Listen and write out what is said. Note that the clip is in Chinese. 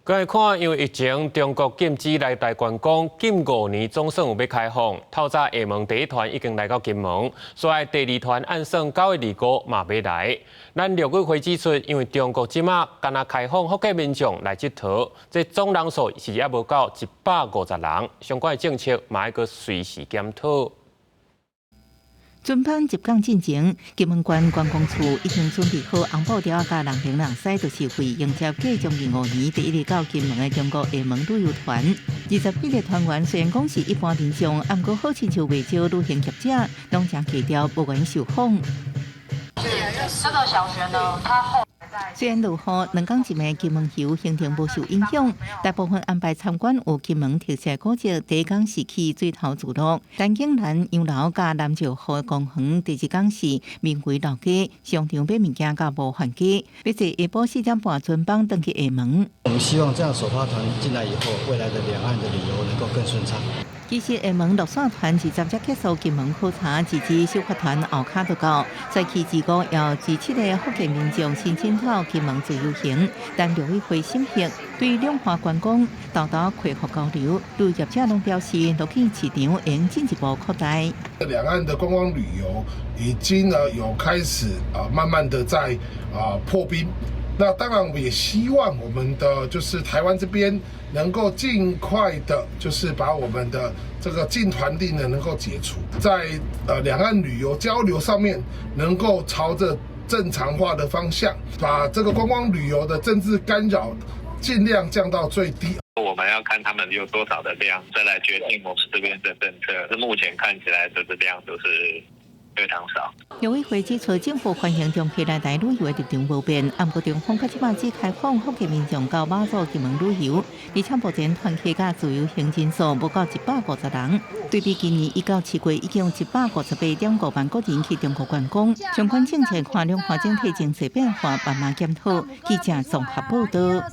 各位看，因为疫情，中国禁止来台观光，禁5年总算有要开放。透早厦门第一团已经来到金门，所以第二团按算9月25嘛要来。咱6月会指出，因为中国即马敢若开放福建民众来佚佗，这总人数是还无到150人，相关的政策嘛要阁随时检讨。 准班入港进前，金门县观光处已经准备好红布条甲人行人驶就是会迎接继将近5年第一日到金门的中国厦门旅游团。21个团员虽然讲是一般民众，但过好亲像未少旅行业者，拢将低调不愿受访。这个小学呢，它后。 虽然落雨，2港一暝金门游行程无受影响，大部分安排参观有金门特色古迹。第一港是去水头自乐，但景兰洋楼甲南石河公园。第2港是名为老街，商场买物件甲无还价。要坐下晡4点半准班登去厦门。我们希望这样首发团进来以后，未来的两岸的旅游能够更顺畅。 其实厦门落线团20日结束金门考察，自此首发团后卡就到，在期25要17个福建民众申请到金门自由行，但6月会审核，对两岸观光豆豆恢复交流，旅游业者拢表示，陆基市场应进一步扩大。两岸的观光旅游已经有开始慢慢的在破冰。 那当然，我也希望我们的就是台湾这边能够尽快的，就是把我们的这个禁团令呢能够解除，在两岸旅游交流上面能够朝着正常化的方向，把这个观光旅游的政治干扰尽量降到最低。 我们要看他们有多少的量，再来决定我们这边的政策。是目前看起来就是量都是。 非常少。6委会指出，政府欢迎中期来台旅游的立场无变，不过中方到即马只开放福建民众到马祖金门旅游，而且目前团客甲自由行人数无到150人。对比今年1到7月，已经有158.5万国人去中国观光。相关政策看两岸整体经济变化慢慢检讨。记者综合报道。